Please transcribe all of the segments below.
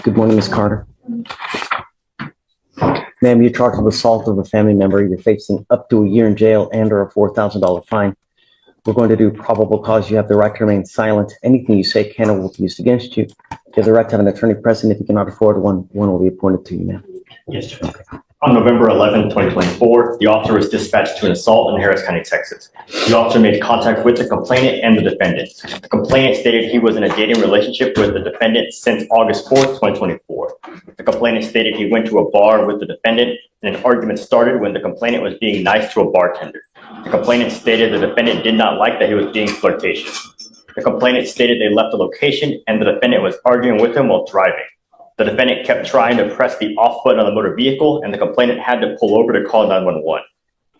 Good morning, Ms. Carter. Ma'am, you're charged with assault of a family member. You're facing up to a year in jail and or a $4,000 fine. We're going to do probable cause. You have the right to remain silent. Anything you say can or will be used against you. You have the right to have an attorney present. If you cannot afford one will be appointed to you, ma'am. Yes, Judge. Okay. On November 11, 2024, the officer was dispatched to an assault in Harris County, Texas. The officer made contact with the complainant and the defendant. The complainant stated he was in a dating relationship with the defendant since August 4th, 2024. The complainant stated he went to a bar with the defendant and an argument started when the complainant was being nice to a bartender. The complainant stated the defendant did not like that he was being flirtatious. The complainant stated they left the location and the defendant was arguing with him while driving. The defendant kept trying to press the off button on the motor vehicle and the complainant had to pull over to call 911.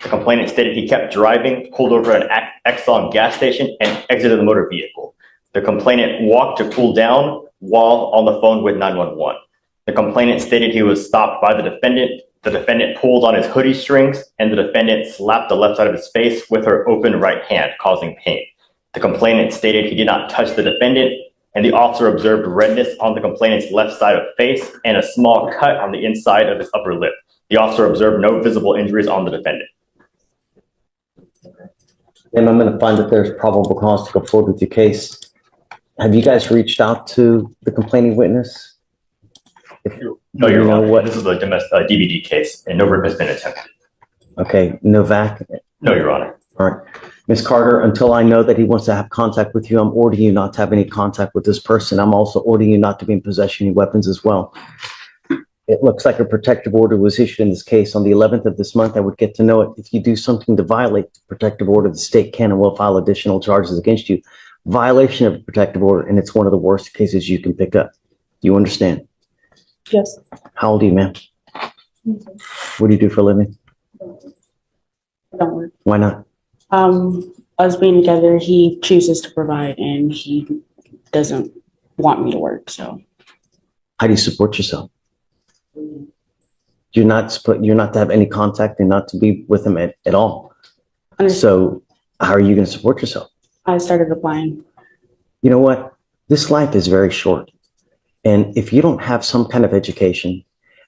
The complainant stated he kept driving, pulled over at an Exxon gas station and exited the motor vehicle. The complainant walked to cool down while on the phone with 911. The complainant stated he was stopped by the defendant. The defendant pulled on his hoodie strings and the defendant slapped the left side of his face with her open right hand, causing pain. The complainant stated he did not touch the defendant, and the officer observed redness on the complainant's left side of face and a small cut on the inside of his upper lip. The officer observed no visible injuries on the defendant. And I'm going to find that there's probable cause to go forward with your case. Have you guys reached out to the complaining witness? No, you're wrong. What? This is a DVD case, and no rip has been attempted. Okay, Novak? No, Your Honor. All right. Ms. Carter, until I know that he wants to have contact with you, I'm ordering you not to have any contact with this person. I'm also ordering you not to be in possession of weapons as well. It looks like a protective order was issued in this case on the 11th of this month. I would get to know it. If you do something to violate the protective order, the state can and will file additional charges against you. Violation of a protective order, and it's one of the worst cases you can pick up. You understand? Yes. How old are you, ma'am? What do you do for a living? I don't work. Why not? Us being together, he chooses to provide and he doesn't want me to work, so. How do you support yourself? You're not to have any contact and not to be with him at all. So how are you going to support yourself? I started applying. You know what? This life is very short. And if you don't have some kind of education,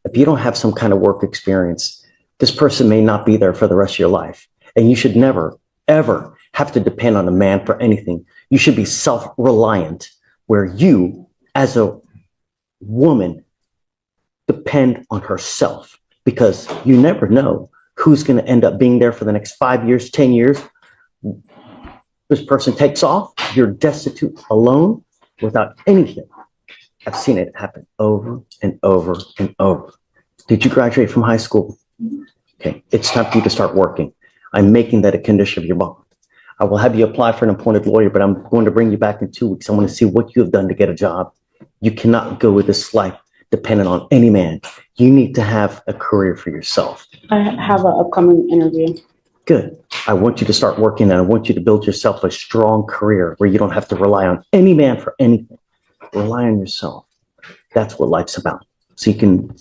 if you don't have some kind of work experience, this person may not be there for the rest of your life. And you should never, ever have to depend on a man for anything. You should be self-reliant, where you, as a woman, depend on herself, because you never know who's going to end up being there for the next 5 years, 10 years. This person takes off, you're destitute, alone, without anything. I've seen it happen over and over and over. Did you graduate from high school? Okay, it's time for you to start working. I'm making that a condition of your bond. I will have you apply for an appointed lawyer, but I'm going to bring you back in 2 weeks. I want to see what you have done to get a job. You cannot go with this life dependent on any man. You need to have a career for yourself. I have an upcoming interview. Good. I want you to start working and I want you to build yourself a strong career where you don't have to rely on any man for anything. Rely on yourself. That's what life's about. So you can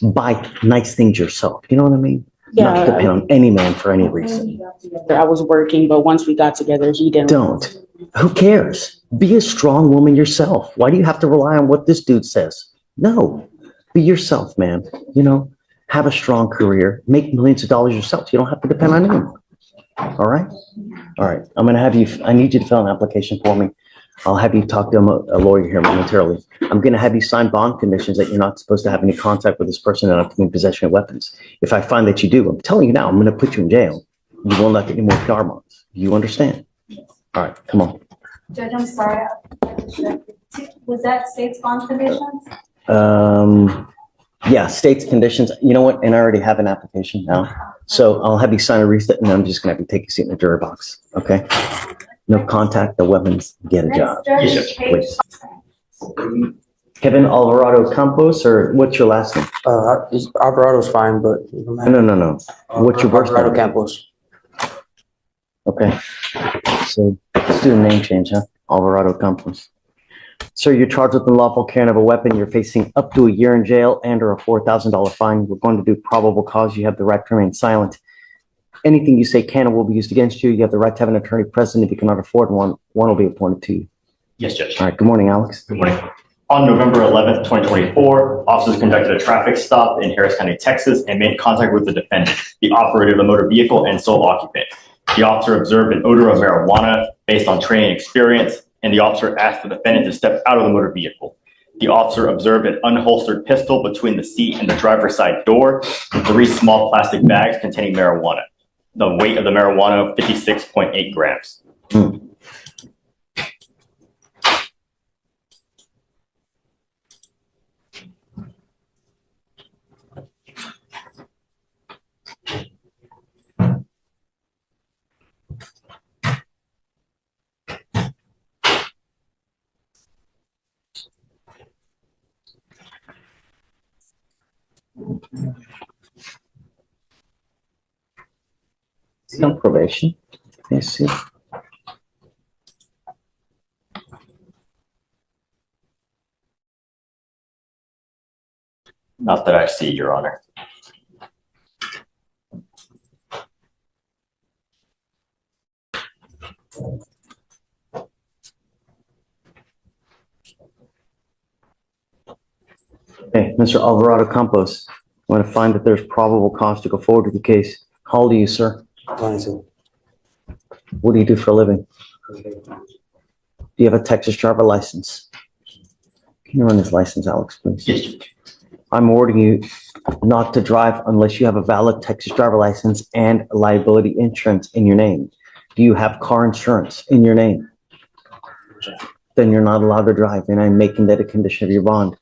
buy nice things yourself. You know what I mean? Yeah. Not depend on any man for any reason. I was working, but once we got together, he didn't. Don't. Who cares? Be a strong woman yourself. Why do you have to rely on what this dude says? No. Be yourself, man. You know, have a strong career. Make millions of dollars yourself. You don't have to depend on anyone. All right? All right. I'm going to have you, I need you to fill an application for me. I'll have you talk to a lawyer here momentarily. I'm going to have you sign bond conditions that you're not supposed to have any contact with this person and not to be in possession of weapons. If I find that you do, I'm telling you now, I'm going to put you in jail. You will not get any more PR bonds. You understand? All right, come on. Judge, I'm sorry. Was that state's bond conditions? Yeah, state's conditions. You know what? And I already have an application now. So I'll have you sign a receipt and I'm just going to have you take a seat in the jury box. Okay? No contact, no weapons, get a job. Yes, Please. Kevin Alvarado Campos, or what's your last name? Alvarado's fine, but No. What's your birth Alvarado name? Campos. Okay. So let's do a name change, huh? Alvarado Campos. Sir, you're charged with unlawful carrying of a weapon. You're facing up to a year in jail and or a $4,000 fine. We're going to do probable cause. You have the right to remain silent. Anything you say can or will be used against you. You have the right to have an attorney present. If you cannot afford one will be appointed to you. Yes, Judge. All right. Good morning, Alex. Good morning. On November 11th, 2024, officers conducted a traffic stop in Harris County, Texas, and made contact with the defendant, the operator of the motor vehicle and sole occupant. The officer observed an odor of marijuana based on training experience, and the officer asked the defendant to step out of the motor vehicle. The officer observed an unholstered pistol between the seat and the driver's side door, and 3 small plastic bags containing marijuana. The weight of the marijuana, 56.8 grams. Is he on probation? Yes, see. Not that I see, Your Honor. Hey, Mr. Alvarado Campos, want to find that there's probable cause to go forward with the case. How old are you, sir? 22. What do you do for a living? Do you have a Texas driver license? Can you run his license, Alex, please? Yes, Judge. I'm ordering you not to drive unless you have a valid Texas driver license and liability insurance in your name. Do you have car insurance in your name? Then you're not allowed to drive, and I'm making that a condition of your bond.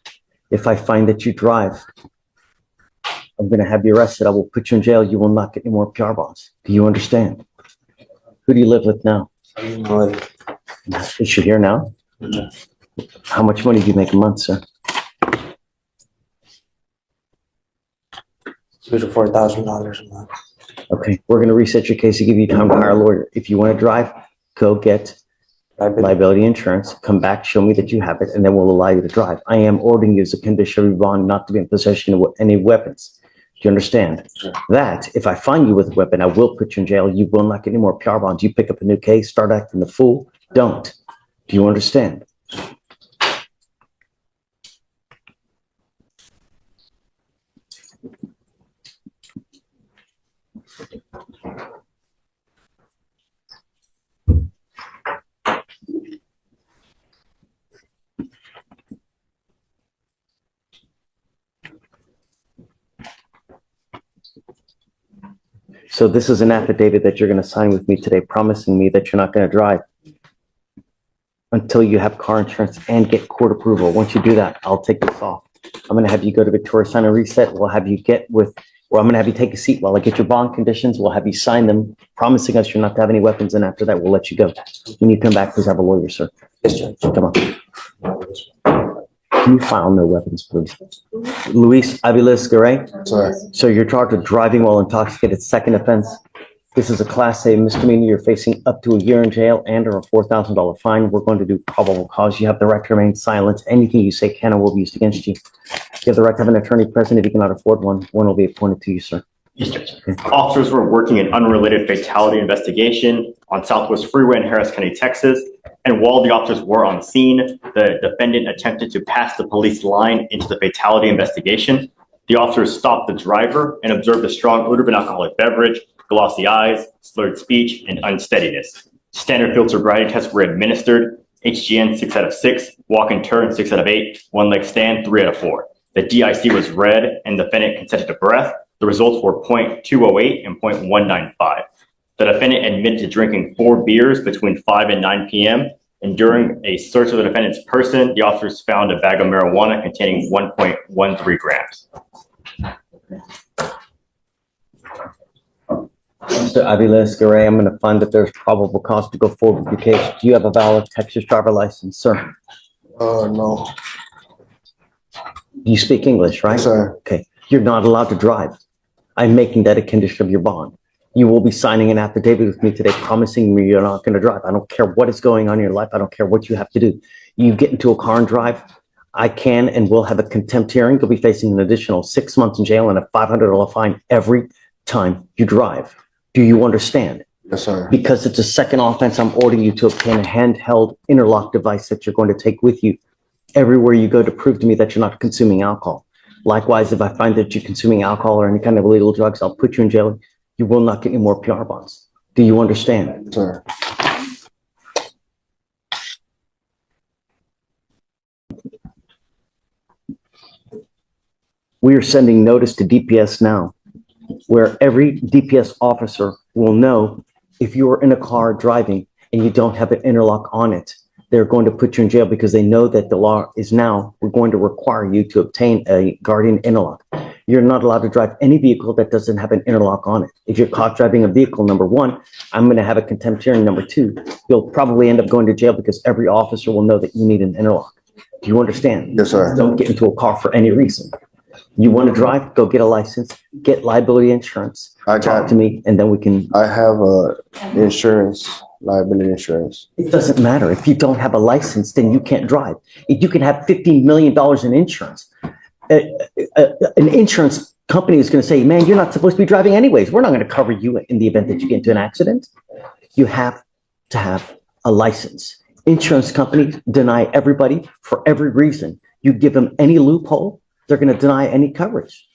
If I find that you drive, I'm going to have you arrested. I will put you in jail. You will not get any more PR bonds. Do you understand? Who do you live with now? Is she here now? Yeah. How much money do you make a month, sir? $3,000 to $4,000 a month. Okay, we're going to reset your case to give you time to hire a lawyer. If you want to drive, go get liability insurance, come back, show me that you have it, and then we'll allow you to drive. I am ordering you as a condition of your bond not to be in possession of any weapons. Do you understand? Sure. That if I find you with a weapon, I will put you in jail. You will not get any more PR bonds. You pick up a new case, start acting the fool. Don't. Do you understand? So this is an affidavit that you're going to sign with me today, promising me that you're not going to drive until you have car insurance and get court approval. Once you do that, I'll take this off. I'm going to have you go to Victoria, sign a reset. We'll have you I'm going to have you take a seat while I get your bond conditions. We'll have you sign them, promising us you're not to have any weapons. And after that, we'll let you go. When you come back, please have a lawyer, sir. Yes, Judge. Come on. Can you file no weapons, please? Luis Aviles Garay? Sorry. So you're charged with driving while intoxicated, second offense. This is a Class A misdemeanor. You're facing up to a year in jail and or a $4,000 fine. We're going to do probable cause. You have the right to remain silent. Anything you say can or will be used against you. You have the right to have an attorney present. If you cannot afford one will be appointed to you, sir. Yes, Judge. Officers were working an unrelated fatality investigation on Southwest Freeway in Harris County, Texas. And while the officers were on scene, the defendant attempted to pass the police line into the fatality investigation. The officers stopped the driver and observed a strong odor of an alcoholic beverage, glossy eyes, slurred speech, and unsteadiness. Standard field sobriety tests were administered. HGN 6 out of 6, walk and turn 6 out of 8, one leg stand 3 out of 4. The DIC was read and the defendant consented to breath. The results were 0.208 and 0.195. The defendant admitted to drinking 4 beers between 5 and 9 p.m. And during a search of the defendant's person, the officers found a bag of marijuana containing 1.13 grams. Mr. Aviles Garay, I'm going to find that there's probable cause to go forward with your case. Do you have a valid Texas driver license, sir? No. You speak English, right? Sir. Okay. You're not allowed to drive. I'm making that a condition of your bond. You will be signing an affidavit with me today promising me you're not going to drive. I don't care what is going on in your life. I don't care what you have to do. You get into a car and drive, I can and will have a contempt hearing. You'll be facing an additional 6 months in jail and a $500 fine every time you drive. Do you understand? Yes, sir. Because it's a second offense, I'm ordering you to obtain a handheld interlock device that you're going to take with you everywhere you go to prove to me that you're not consuming alcohol. Likewise, if I find that you're consuming alcohol or any kind of illegal drugs, I'll put you in jail. You will not get any more PR bonds. Do you understand? Sir. We are sending notice to DPS now, where every DPS officer will know if you are in a car driving and you don't have an interlock on it, they're going to put you in jail because they know that the law is now, we're going to require you to obtain a guardian interlock. You're not allowed to drive any vehicle that doesn't have an interlock on it. If you're caught driving a vehicle, number one, I'm going to have a contempt hearing. Number two, you'll probably end up going to jail because every officer will know that you need an interlock. Do you understand? Yes, sir. Don't get into a car for any reason. You want to drive, go get a license, get liability insurance, talk to me, and then we can. I have insurance, liability insurance. It doesn't matter. If you don't have a license, then you can't drive. If you can have $15 million in insurance, an insurance company is going to say, man, you're not supposed to be driving anyways. We're not going to cover you in the event that you get into an accident. You have to have a license. Insurance companies deny everybody for every reason. You give them any loophole, they're going to deny any coverage.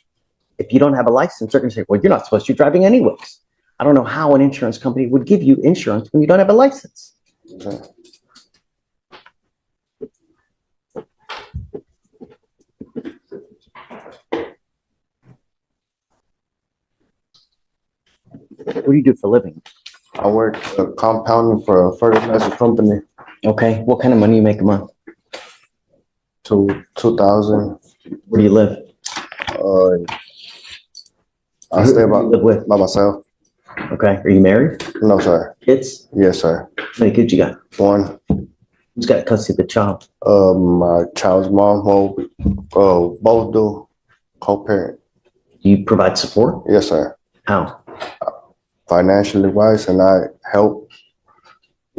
If you don't have a license, they're going to say, well, you're not supposed to be driving anyways. I don't know how an insurance company would give you insurance when you don't have a license. Okay. What do you do for a living? I work compounding for a fertilizer company. Okay. What kind of money you make a month? 2,000. Where do you live? I stay Who do you live with? by myself. Okay. Are you married? No, sir. Kids? Yes, sir. How many kids you got? One, Who's got custody of the child? my child's mom, both do co-parent. Do you provide support? Yes, sir. How? Financially wise, and I help.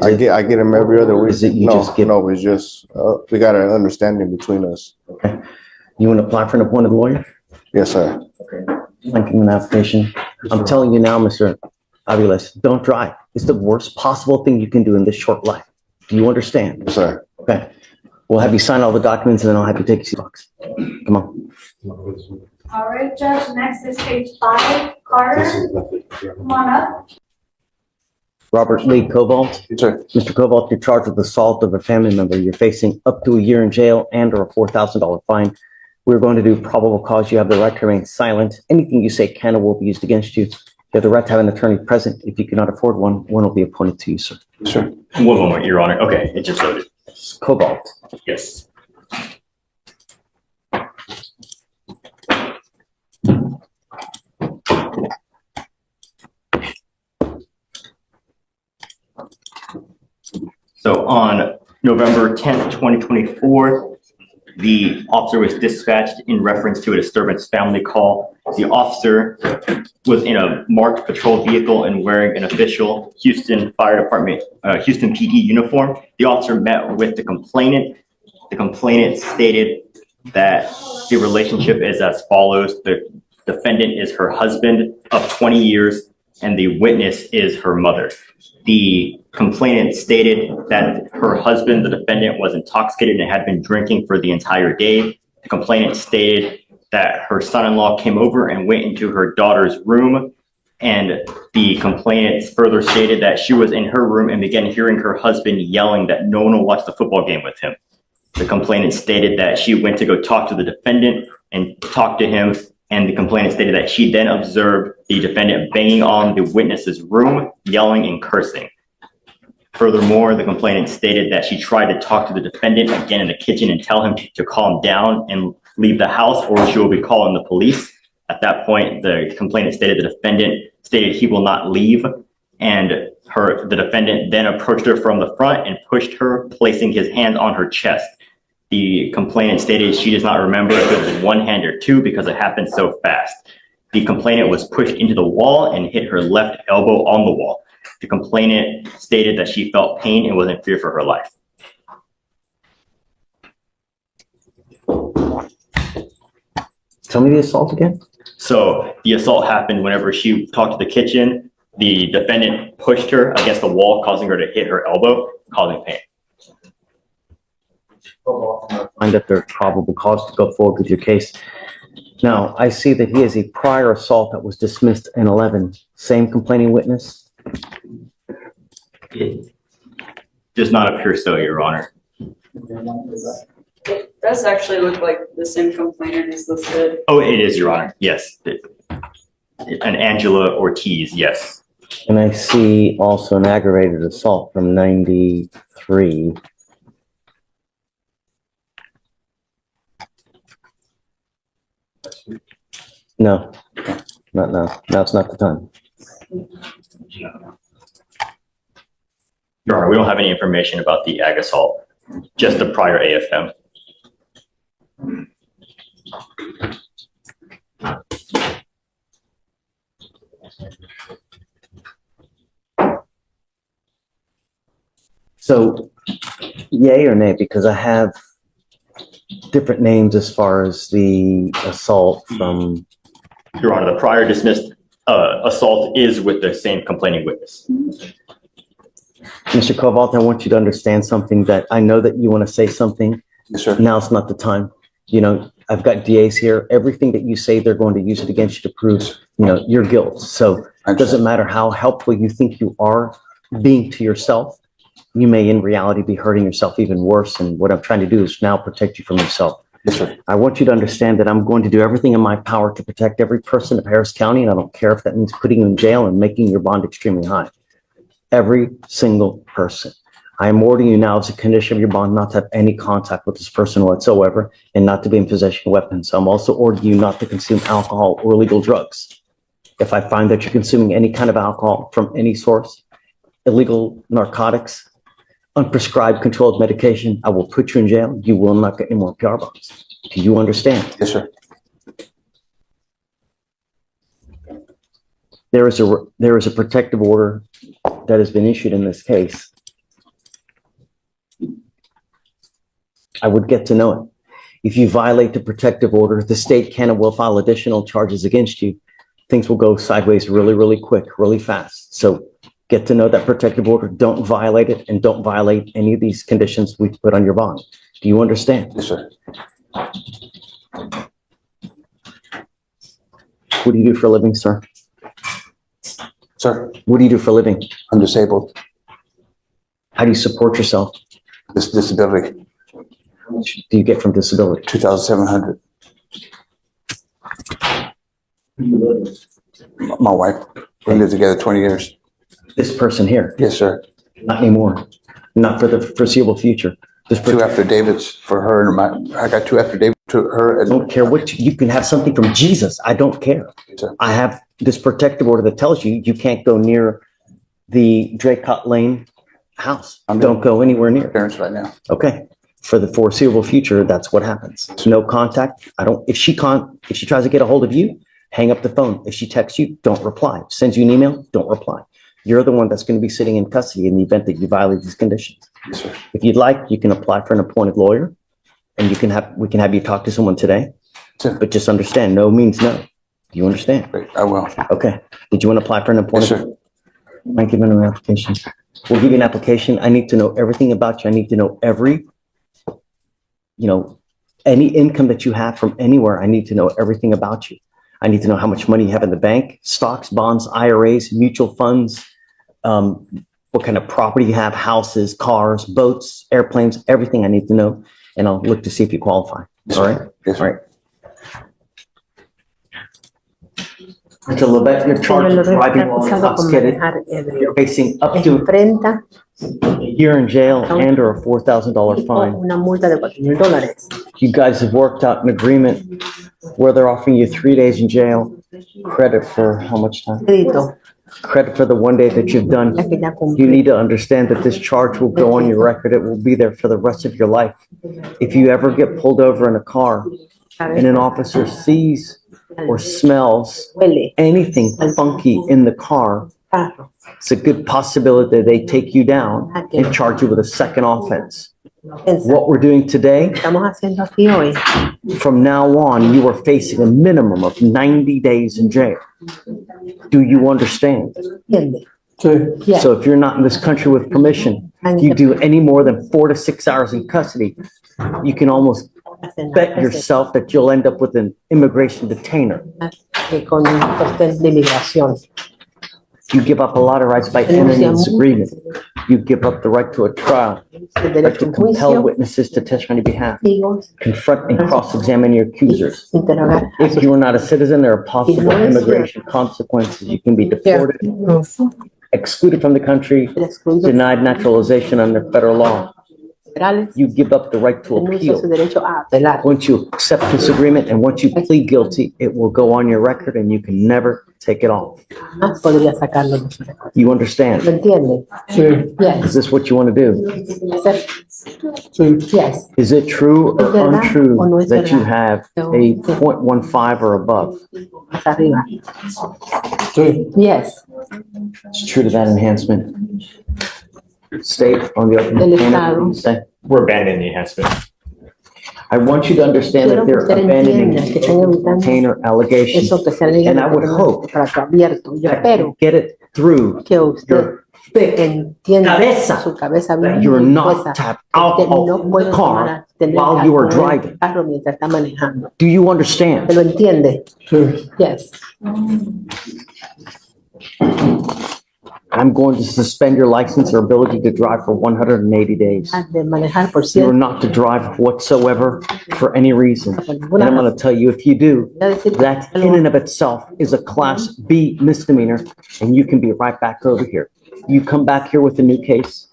I get them every other week. Is it you no, just give? no, it's just we got an understanding between us. Okay. You want to apply for an appointed lawyer? Yes, sir. Okay. Linking an application. I'm telling you now, Mr. Aviles, don't drive. It's the worst possible thing you can do in this short life. Do you understand? Yes, sir. Okay. We'll have you sign all the documents and then I'll have you take your box. Come on. All right, Judge, next is page 5, Carter. Come on up. Robert Lee Cobalt. Yes, sir. Mr. Cobalt, you're charged with assault of a family member. You're facing up to a year in jail and or a $4,000 fine. We're going to do probable cause. You have the right to remain silent. Anything you say can or will be used against you. You have the right to have an attorney present. If you cannot afford one, one will be appointed to you, sir. Yes, sir. One moment, Your Honor. Okay, it just loaded. Cobalt. Yes. So on November 10th, 2024, the officer was dispatched in reference to a disturbance family call. The officer was in a marked patrol vehicle and wearing an official Houston Fire Department, Houston PD uniform. The officer met with the complainant. The complainant stated that the relationship is as follows. The defendant is her husband of 20 years and the witness is her mother. The complainant stated that her husband, the defendant, was intoxicated and had been drinking for the entire day. The complainant stated that her son-in-law came over and went into her daughter's room. And the complainant further stated that she was in her room and began hearing her husband yelling that no one will watch the football game with him. The complainant stated that she went to go talk to the defendant and talk to him. And the complainant stated that she then observed the defendant banging on the witness's room, yelling and cursing. Furthermore, the complainant stated that she tried to talk to the defendant again in the kitchen and tell him to calm down and leave the house or she will be calling the police. At that point, the complainant stated the defendant stated he will not leave, and the defendant then approached her from the front and pushed her, placing his hand on her chest. The complainant stated she does not remember if it was one hand or two because it happened so fast. The complainant was pushed into the wall and hit her left elbow on the wall. The complainant stated that she felt pain and was in fear for her life. Tell me the assault again. So the assault happened whenever she talked to the kitchen. The defendant pushed her against the wall, causing her to hit her elbow, causing pain. find that there's probable cause to go forward with your case. Now, I see that he has a prior assault that was dismissed in 11. Same complaining witness? It does not appear so, Your Honor. It does actually look like the same complainant is listed. Oh, it is, Your Honor. Yes. An Angela Ortiz, yes. And I see also an aggravated assault from 93. No, not now. Now's not the time. Your Honor, we don't have any information about the ag assault, just the prior AFM. So, yay or nay? Because I have different names as far as the assault from. Your Honor, the prior dismissed assault is with the same complaining witness. Mr. Kovalt, I want you to understand something that I know that you want to say something. Yes, sir. Now's not the time. You know, I've got DAs here. Everything that you say, they're going to use it against you to prove, you know, your guilt. So it doesn't matter how helpful you think you are being to yourself. You may in reality be hurting yourself even worse. And what I'm trying to do is now protect you from yourself. Yes, sir. I want you to understand that I'm going to do everything in my power to protect every person of Harris County. And I don't care if that means putting you in jail and making your bond extremely high. Every single person. I am ordering you now as a condition of your bond not to have any contact with this person whatsoever and not to be in possession of weapons. I'm also ordering you not to consume alcohol or illegal drugs. If I find that you're consuming any kind of alcohol from any source, illegal narcotics, unprescribed controlled medication, I will put you in jail. You will not get any more PR bonds. Do you understand? Yes, sir. There is a protective order that has been issued in this case. I would get to know it. If you violate the protective order, the state can and will file additional charges against you. Things will go sideways really, really quick, really fast. So get to know that protective order. Don't violate it, and don't violate any of these conditions we put on your bond. Do you understand? Yes, sir. What do you do for a living, sir? Sir, What do you do for a living? I'm disabled. How do you support yourself? This disability, How much do you get from disability? 2,700. My wife, we lived together 20 years. This person here, Yes, sir. not anymore, not for the foreseeable future. This Two person, affidavits for her and I got two affidavits to her. I And don't care what, you can have something from Jesus. I don't care. Sir. I have this protective order that tells you you can't go near the Draycott Lane house. I'm Don't go anywhere near. parents right now. Okay. For the foreseeable future, that's what happens. No contact. If she tries to get a hold of you, hang up the phone. If she texts you, don't reply. Sends you an email, don't reply. You're the one that's going to be sitting in custody in the event that you violate these conditions. Yes, sir. If you'd like, you can apply for an appointed lawyer, and we can have you talk to someone today. Sure. But just understand, no means no. Do you understand? Great, I will. Okay. Did you want to apply for an Yes, appointed? sir. Might give you an application. We'll give you an application. I need to know everything about you. I need to know any income that you have from anywhere. I need to know everything about you. I need to know how much money you have in the bank, stocks, bonds, IRAs, mutual funds, what kind of property you have, houses, cars, boats, airplanes, everything I need to know. And I'll look to see if you qualify. Yes, All sir. right? Yes, All sir. right. Mr. Levesque, you're charged with driving while intoxicated. You're facing up to enfrenta a year in jail and or a $4,000 fine. una multa de $4,000. You guys have worked out an agreement where they're offering you 3 days in jail, credit for how much time? Crédito, Credit for the 1 day that you've done. la que ya You cumplí. need to understand that this charge will go on your record. It will be there for the rest of your life. If you ever get pulled over in a car and an officer sees or smells Huele anything funky in the car, carro. it's a good possibility that they take you down and charge you with a second offense. Piensa, What we're doing today, estamos haciendo aquí hoy. from now on, you are facing a minimum of 90 days in jail. Do you understand? ¿Entiende? So if you're not in this country with permission, If you do any more than 4 to 6 hours in custody, you can almost bet yourself that you'll end up with an immigration detainer. Con un cuestión de inmigración. You give up a lot of rights by entering this agreement. You give up the right to a trial, El right derecho to a un compel juicio, witnesses to testify on your behalf, testigos, confront and cross-examine your accusers. interrogar. If you are not a citizen, there are possible immigration consequences. You can be deported, excluded from the country, denied naturalization under federal law. You give up the right to Renuncia a su appeal. derecho a apelar. Once you accept this agreement and once you plead guilty, it will go on your record and you can never take it off. Jamás podría sacarlo de su récord. You ¿Lo understand? entiende? Is Yes. this what you want to do? Yes. Is it true or ¿Es verdad untrue o no es that you verdad? have a 0.15 or above? Más arriba. Yes. It's true to that enhancement. State on the open Del container, Estado. you say? We're abandoning the enhancement. I want you to understand Quiero that que they're usted abandoning entienda que están evitando container allegations. eso que se alega And I would hope para que abierto. Yo that espero you get it through que usted your thick entienda cabeza su cabeza bien that you're not gruesa, to have que no alcohol puede in the car tomar, tener while you are alcohol en el driving. carro mientras está manejando. Do you understand? ¿Se lo entiende? Yes. I'm going to suspend your license or ability to drive for 180 days. De manejar por You are cierto. not to drive whatsoever for any reason. Por And ninguna I'm going to tell you, if you do, Voy a decir que that in and of itself is a class B misdemeanor, and you can be right back over here. You come back here with a new case,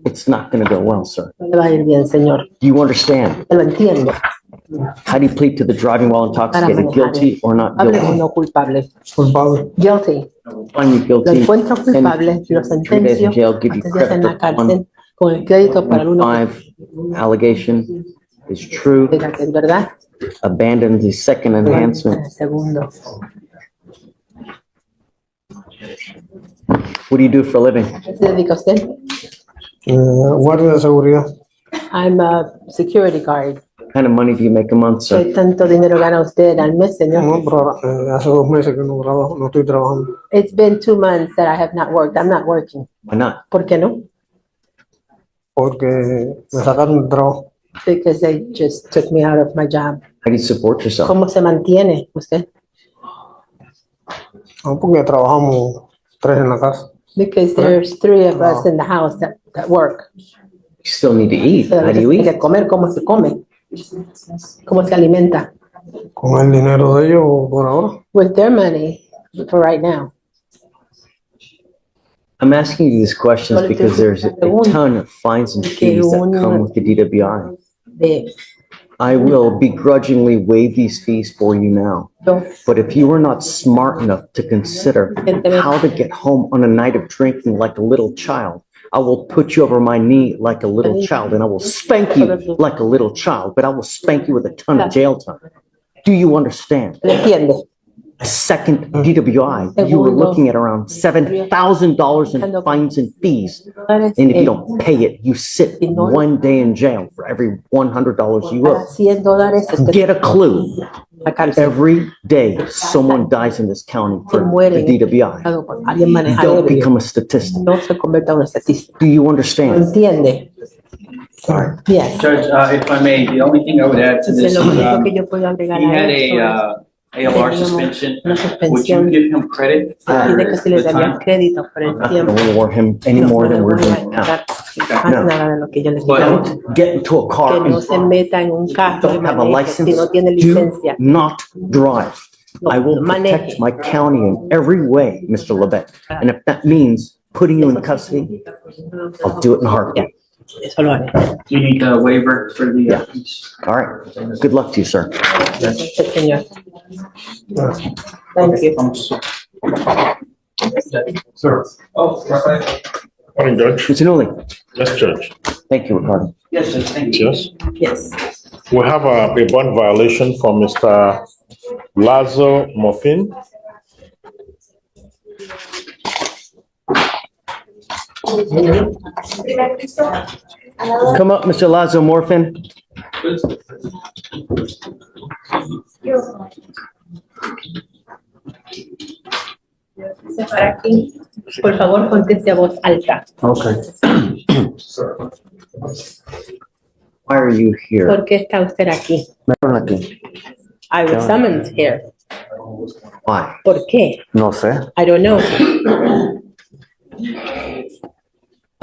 it's not going to go well, sir. no le va a ir bien, señor. Do you understand? Se lo entiendo. How do you plead to the driving while intoxicated, guilty or not Culpable o guilty? no culpable. Guilty. Find you Lo guilty, encuentro culpable, lo 3 days in sentencio jail, give you a 3 días en credit la for one. cárcel con el crédito para el uno 5 allegation is true, que diga que es verdad. abandon the second enhancement. El segundo. What do you do for a living? ¿Qué se dedica usted? Guardia de seguridad. I'm a security guard. What kind of money do you make a month, ¿Qué sir? tanto dinero gana usted al mes, señor? No, pero hace 2 meses que no trabajo, no estoy trabajando. It's been 2 months that I have not worked. I'm not working. Why not? ¿Por qué no? Porque me sacaron del trabajo. Because they just took me out of my job. How do you support yourself? ¿Cómo se mantiene usted? No, porque trabajamos 3 en la casa. Because there's 3 of us in the house that work. You still need to eat. Pero How do you tiene eat? que comer, ¿cómo se come? ¿Cómo se alimenta? Con el dinero de ellos por ahora. With their money for right now. I'm asking you these questions because there's a ton of fines and fees that come with the DWI. De, I will begrudgingly waive these fees for you now. But if you are not smart enough to consider how to get home on a night of drinking like a little child, I will put you over my knee like a little child and I will spank you like a little child, but I will spank you with a ton of jail time. Do you understand? ¿le entiende? A second DWI, you were looking at around $7,000 in fines and fees. And if you don't pay it, you sit 1 day in jail for every $100 you Para owe. $100 usted Get a clue. la cárcel. Every day, someone dies in this county for the DWI. Por alguien manejar Don't ebrio. become a statistic. No se convierta en una estadística. Do you ¿Lo understand? entiende? Yes. Judge, if I may, the only thing I would add to this Entonces, is, lo único que yo puedo agregar he had a esto es ALR suspension. una Would you suspensión give him credit for y de que se le the daría time? crédito por el I'm not tiempo. going to reward him any more than we're doing now. Más No. nada de lo que yo le But- digo. Don't get into a Que car no and se meta en un carro y don't have a maneje license. si no tiene Do licencia. not drive. I will Maneje. protect my county in every way, Mr. Lebec. And if that means putting you in custody, I'll do it in a heartbeat. Eso lo haré. You need a waiver for the, Yeah. All right. Good luck to you, sir. Sí, señor. Thank you. Sir. Oh, Rafael. Morning, Judge. Mr. Newley, Yes, Judge. thank you, Ricardo. Yes, Judge, thank you. Yes. Yes. We have a bond violation from Mr. Lazo Muffin. Come up, Mr. Lazo Morfin. Se para aquí. Por favor, conteste a voz alta. Ok. Why are you here? ¿Por qué está usted aquí? Me fueron aquí. I was summoned here. Why? ¿Por qué? No sé. I don't know.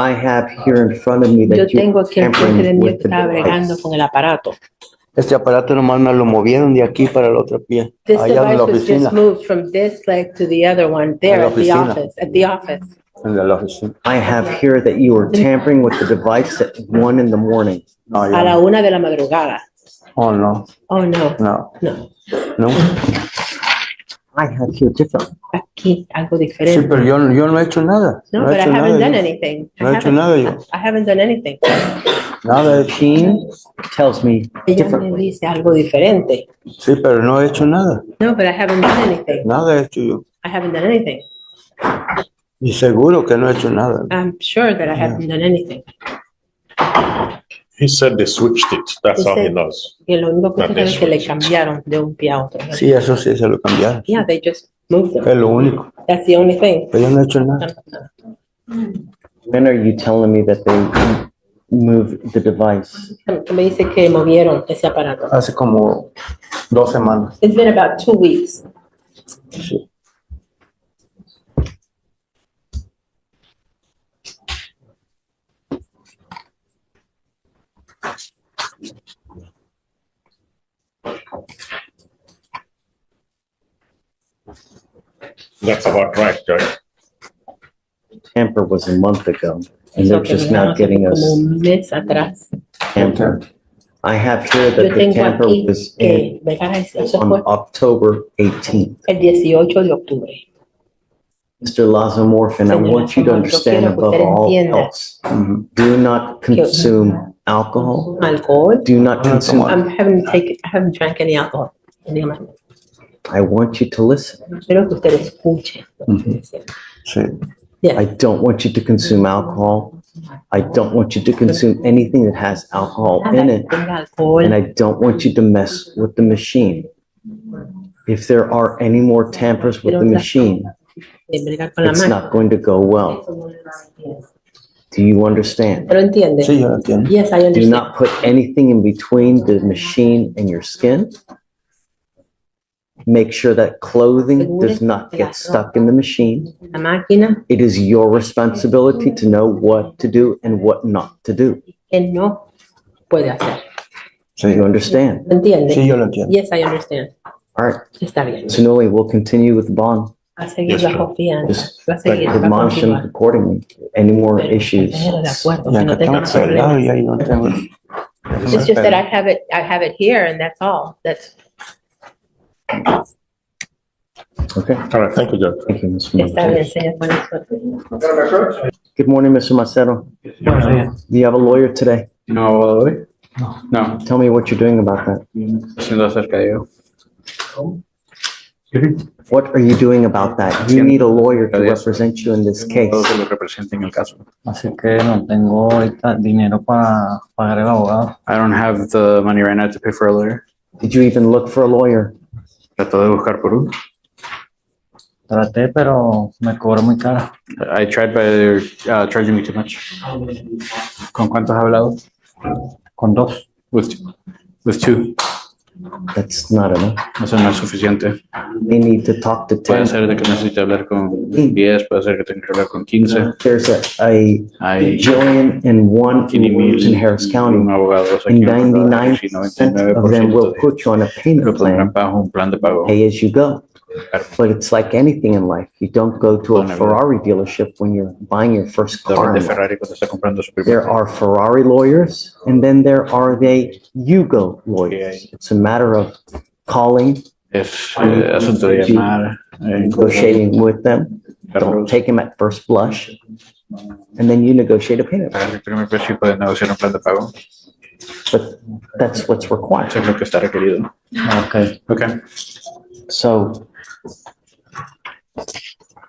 I have here in front of me Yo that you tengo are aquí enfrente de tampering mí with que the estaba bregando device. con el aparato. Este aparato nomás me lo movieron de aquí para el otro pie. This Allá en device la was oficina. just moved from this leg to the other one there la at the oficina. office, at the office. En la oficina. I have here that you are tampering with the device at 1 in the morning. No, A ya la no. 1 de la madrugada. Oh, no. Oh, no, No. no. No. I have here different. Aquí, algo Sí, diferente. pero yo no he hecho nada. No, he but I hecho haven't nada done yo. anything. No he hecho nada yo. I haven't done anything. Nada he hecho. Machine tells me Ella me differently. dice algo diferente. Sí, pero no he hecho nada. No, but I haven't done anything. Nada he hecho yo. I haven't done anything. Y seguro que no he hecho nada. I'm sure that I haven't done anything. He said they switched it. That's He all he said- knows. Y lo único que Not sé es que le this. cambiaron de un pie a otro. Sí, eso sí, se lo cambiaron. Yeah, they just moved them. Es lo único. That's the only thing. Pero yo no he hecho nada. When are you telling me that they moved the device? Me dice que movieron ese aparato. Hace como 2 semanas. It's been about 2 weeks. Sí. That's about right, Judge. Tamper was a month ago, and Eso they're que just now miramos getting como us un mes atrás. tamper. I have here Yo that the tengo tamper aquí was que, ¿verdad? Eso on fue October 18th. el 18 de octubre. Mr. Lazomorphin, I Señor want you to Lazomorphin, understand quiero que above usted all entienda. else, do not consume alcohol. Alcohol. Do not consume. I haven't drank any alcohol. I want you to listen. Quiero que usted escuche. Sí. I don't want you to consume alcohol. I don't want you to consume anything that has alcohol in it. Tenga alcohol. And I don't want you to mess with the machine. If there are any more tampers with the machine, de bregar con la it's máquina. not going to go well. Do you understand? ¿Pero entiende? Sí, yo lo entiendo. Yes, I Do understand. not put anything in between the machine and your skin. Make sure that clothing does not get stuck in the machine. La máquina It is your responsibility to know what to do and what not to do. que no puede hacer. Do you understand? ¿Entiende? Sí, yo lo entiendo. Yes, I understand. All right. Está bien. Sunuli, we'll continue with the bond. Va a seguir Yes, bajo fianza. Just Va a seguir, va a admonish him continuar. accordingly. Any more issues? Pero de acuerdo, Y que no acá tengo tenga que problemas. hablar y ahí no tengo. It's just that I have it here and that's all. That's, Okay. All right, thank you, Judge. Thank you, Mr. está bien, Macedo. señor. Buenas suerte. Good morning, Mr. Macedo. Do you have a lawyer today? No, hoy. No, Tell me what you're doing about that. haciendo acerca de ello. What are you doing about that? You need a lawyer to represent you in this case. Todo que lo represente en el caso. Así que no tengo ahorita dinero para pagar el abogado. I don't have the money right now to pay for a lawyer. Did you even look for a lawyer? Trato de buscar por uno. Traté, pero me cobró muy caro. I tried, but they're charging me too much. ¿Con cuántos has hablado? Con 2. With two. That's not enough. Eso no es suficiente. They need to talk to Puede 10. ser de que necesite hablar con 10, puede ser que tenga que hablar con 15. There's a Hay bajillion and one lawyers in Harris County, un abogado and aquí en el condado de 99% of them will put you on a lo payment pondrán plan, bajo un plan de pago. pay as you go. But it's like anything in life. You don't go to a Ferrari dealership when you're buying your first car. De Ferrari cuando está comprando su primer There carro. are Ferrari lawyers, and then there are the Yugo lawyers. It's a matter of calling, Es asunto de llamar, negotiating with them. Don't carros, take them at first blush, and then you negotiate a payment. pagar el primer precio y poder negociar un plan de pago. But that's what's required. Eso es lo que está requerido. Ok. Okay. So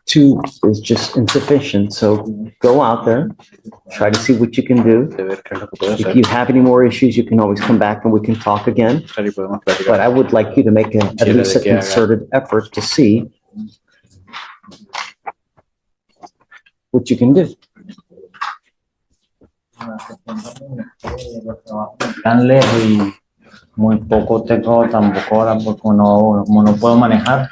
2 is just insufficient. So go out there, try to see what you can do. De ver qué es lo que puede If hacer. you have any more issues, you can always come back and we can talk again. Y podemos But platicar. I would like you to make at least a concerted effort to see what you can do. Tan lejos y muy poco tengo tampoco ahora porque como no puedo manejar.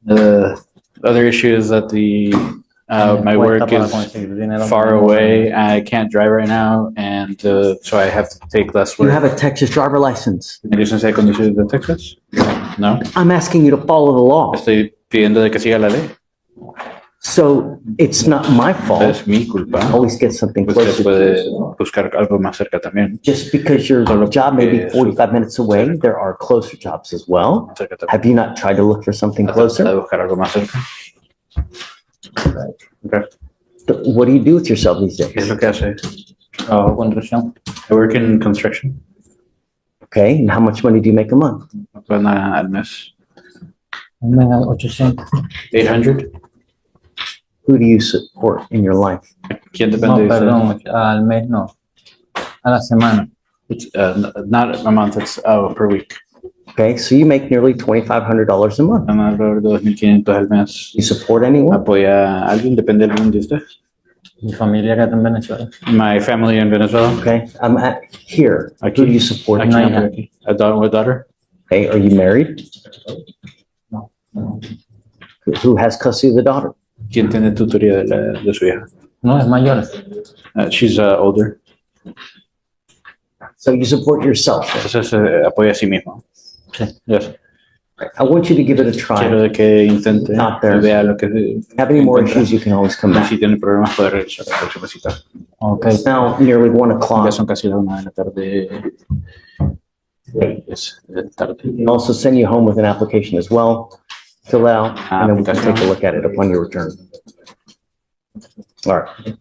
The other issue is that my work Cuesta para is conseguir dinero far para- away. I can't drive right now, and so I have to take less You work. have a Texas driver license. ¿Mi licencia de conducir de Texas? No. I'm asking you to follow the law. Estoy pidiendo de que siga la ley. So it's not my fault. Es mi culpa. Always get something Usted closer. puede buscar algo más cerca también. Just because your Solo job may be porque 45 minutes away, there are closer jobs as well. Más cerca también. Have you not tried to look for something ¿Ha tratado de closer? buscar algo más cerca? Okay. What do you do with yourself these ¿Qué es days? lo que hace? Trabajo construcción. I work in construction. Okay, and how much money do you make a month? Gana al mes. Me da 800. 800. Who do you support in your life? ¿Quién No, depende de usted? perdón, al mes no. A la semana. It's not a month, it's per week. Okay, so you make nearly $2,500 a month. Gana alrededor de 2,500 al mes. You support anyone? ¿Apoya a alguien? ¿Depende de alguien de usted? Mi familia que está en Venezuela. My family in Venezuela. Okay, I'm at here. Who do you support? Aquí, aquí. A daughter. Okay, are you married? No. Who has custody of the daughter? ¿Quién tiene tutoría de su hija? No, es mayor. She's older. So you support yourself. Entonces apoya a sí mismo. Sí. Yes. I want you to give it a Quiero try. de que intente, Not there. vea lo que Have any more encuentra. issues, you can always come Y back. si tiene problemas puede regresar a la próxima cita. Ok. It's now nearly 1 Ya o'clock. son casi las 1 de la tarde. Es tarde. We can also send you home with an application as well. Fill out, and then we can take a look at it upon your return. All right.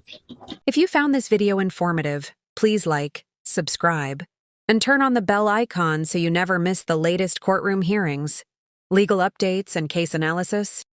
If you found this video informative, please like, subscribe, and turn on the bell icon so you never miss the latest courtroom hearings, legal updates, and case analysis.